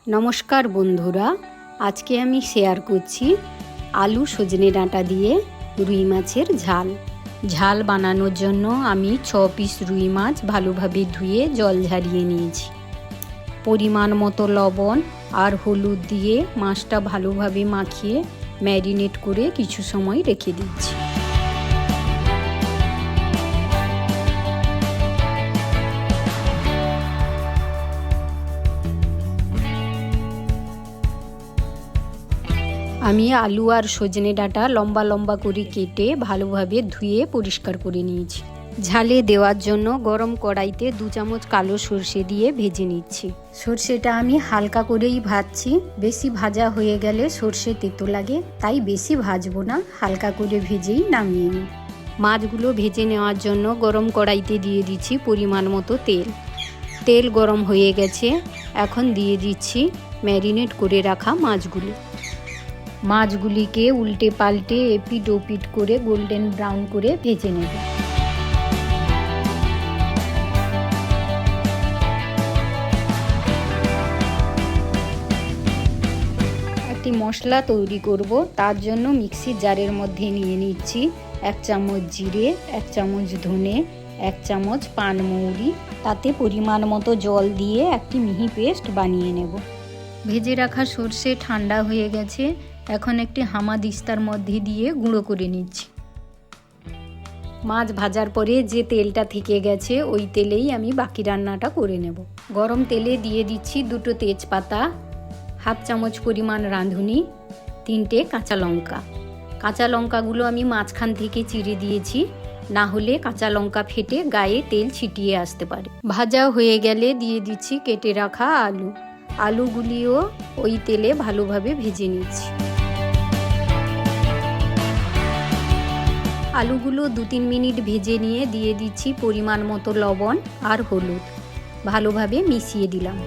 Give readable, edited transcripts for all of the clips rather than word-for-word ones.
নমস্কার বন্ধুরা, আজকে আমি শেয়ার করছি আলু সজনে ডাঁটা দিয়ে রুই মাছের ঝাল। ঝাল বানানোর জন্য আমি 6 পিস রুই মাছ ভালোভাবে ধুয়ে জল ঝরিয়ে নিয়েছি। পরিমাণ মতো লবণ আর হলুদ দিয়ে মাছটা ভালোভাবে মাখিয়ে ম্যারিনেট করে কিছু সময় রেখে দিচ্ছি। আমি আলু আর সজনে ডাঁটা লম্বা লম্বা করে কেটে ভালোভাবে ধুয়ে পরিষ্কার করে নিয়েছি। ঝালে দেওয়ার জন্য গরম কড়াইতে 2 চামচ কালো সর্ষে দিয়ে ভেজে নিচ্ছি। সর্ষেটা আমি হালকা করেই ভাজছি, বেশি ভাজা হয়ে গেলে সর্ষে তেতো লাগে, তাই বেশি ভাজবো না, হালকা করে ভেজেই নামিয়ে নিই। মাছগুলো ভেজে নেওয়ার জন্য গরম কড়াইতে দিয়ে দিচ্ছি পরিমাণ মতো তেল। তেল গরম হয়ে গেছে, এখন দিয়ে দিচ্ছি ম্যারিনেট করে রাখা মাছগুলো। মাছগুলিকে উল্টে পাল্টে এপিট ওপিট করে গোল্ডেন ব্রাউন করে ভেজে নেব। একটি মশলা তৈরি করব, তার জন্য মিক্সির জারের মধ্যে নিয়ে নিচ্ছি 1 চামচ জিরে, 1 চামচ ধনে, 1 চামচ পানমৌরি, তাতে পরিমাণ মতো জল দিয়ে একটি মিহি পেস্ট বানিয়ে নেব। ভেজে রাখা সর্ষে ঠান্ডা হয়ে গেছে, এখন একটি হামাদিস্তার মধ্যে দিয়ে গুঁড়ো করে নিচ্ছি। মাছ ভাজার পরে যে তেলটা থেকে গেছে ওই তেলেই আমি বাকি রান্নাটা করে নেব। গরম তেলে দিয়ে দিচ্ছি 2টো তেজপাতা, 1/2 চামচ পরিমাণ রাঁধুনি, 3টে কাঁচা লঙ্কা। কাঁচা লঙ্কাগুলো আমি মাঝখান থেকে চিড়ে দিয়েছি, না হলে কাঁচা লঙ্কা ফেটে গায়ে তেল ছিটিয়ে আসতে পারে। ভাজা হয়ে গেলে দিয়ে দিচ্ছি কেটে রাখা আলু। আলুগুলিও ওই তেলে ভালোভাবে ভেজে নিচ্ছি। আলুগুলো 2-3 মিনিট ভেজে নিয়ে দিয়ে দিচ্ছি পরিমাণ মতো লবণ আর হলুদ, ভালোভাবে মিশিয়ে দিলাম।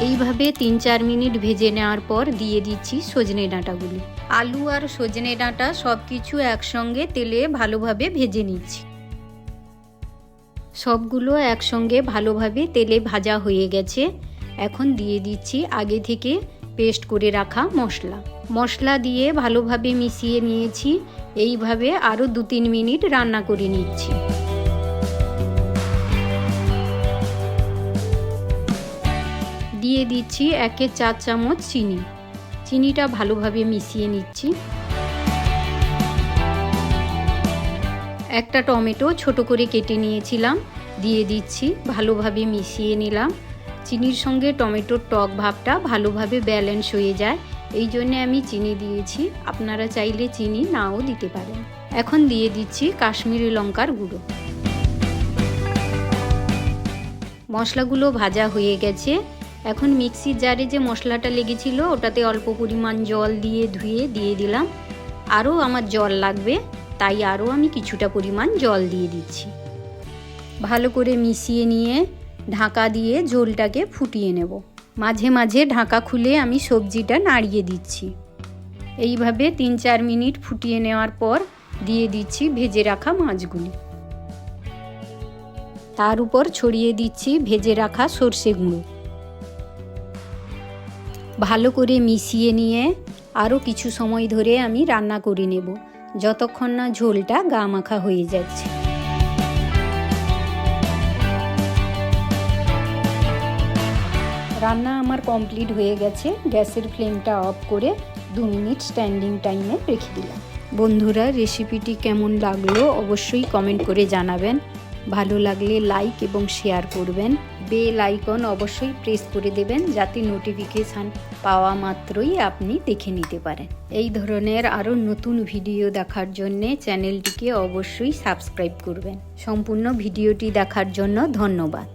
এইভাবে 3-4 মিনিট ভেজে নেওয়ার পর দিয়ে দিচ্ছি সজনে ডাঁটাগুলি। আলু আর সজনে ডাঁটা সব কিছু একসঙ্গে তেলে ভালোভাবে ভেজে নিচ্ছি। সবগুলো একসঙ্গে ভালোভাবে তেলে ভাজা হয়ে গেছে, এখন দিয়ে দিচ্ছি আগে থেকে পেস্ট করে রাখা মশলা দিয়ে ভালোভাবে মিশিয়ে নিয়েছি। এইভাবে আরও 2-3 মিনিট রান্না করে নিচ্ছি। দিয়ে দিচ্ছি 1/4 চামচ চিনি। চিনিটা ভালোভাবে মিশিয়ে নিচ্ছি। একটা টমেটো ছোট করে কেটে নিয়েছিলাম, দিয়ে দিচ্ছি, ভালোভাবে মিশিয়ে নিলাম। চিনির সঙ্গে টমেটোর টক ভাবটা ভালোভাবে ব্যালেন্স হয়ে যায়, এই জন্য আমি চিনি দিয়েছি, আপনারা চাইলে চিনি নাও দিতে পারেন। এখন দিয়ে দিচ্ছি কাশ্মীরি লঙ্কার গুঁড়ো। মশলাগুলো ভাজা হয়ে গেছে, এখন মিক্সির জারে যে মশলাটা লেগেছিল ওটাতে অল্প পরিমাণ জল দিয়ে ধুয়ে দিয়ে দিলাম। আরও আমার জল লাগবে, তাই আরও আমি কিছুটা পরিমাণ জল দিয়ে দিচ্ছি। ভালো করে মিশিয়ে নিয়ে ঢাকা দিয়ে ঝোলটাকে ফুটিয়ে নেব। মাঝে মাঝে ঢাকা খুলে আমি সবজিটা নাড়িয়ে দিচ্ছি। এইভাবে 3-4 মিনিট ফুটিয়ে নেওয়ার পর দিয়ে দিচ্ছি ভেজে রাখা মাছগুলি। তার উপর ছড়িয়ে দিচ্ছি ভেজে রাখা সর্ষে গুঁড়ো। ভালো করে মিশিয়ে নিয়ে আরও কিছু সময় ধরে আমি রান্না করে নেব, যতক্ষণ না ঝোলটা গা মাখা হয়ে যাচ্ছে। রান্না আমার কমপ্লিট হয়ে গেছে, গ্যাসের ফ্লেমটা অফ করে 2 মিনিট স্ট্যান্ডিং টাইমে রেখে দিলাম। বন্ধুরা, রেসিপিটি কেমন লাগলো অবশ্যই কমেন্ট করে জানাবেন। ভালো লাগলে লাইক এবং শেয়ার করবেন। বেল আইকন অবশ্যই প্রেস করে দেবেন, যাতে নোটিফিকেশান পাওয়া মাত্রই আপনি দেখে নিতে পারেন। এই ধরনের আরও নতুন ভিডিও দেখার জন্যে চ্যানেলটিকে অবশ্যই সাবস্ক্রাইব করবেন। সম্পূর্ণ ভিডিওটি দেখার জন্য ধন্যবাদ।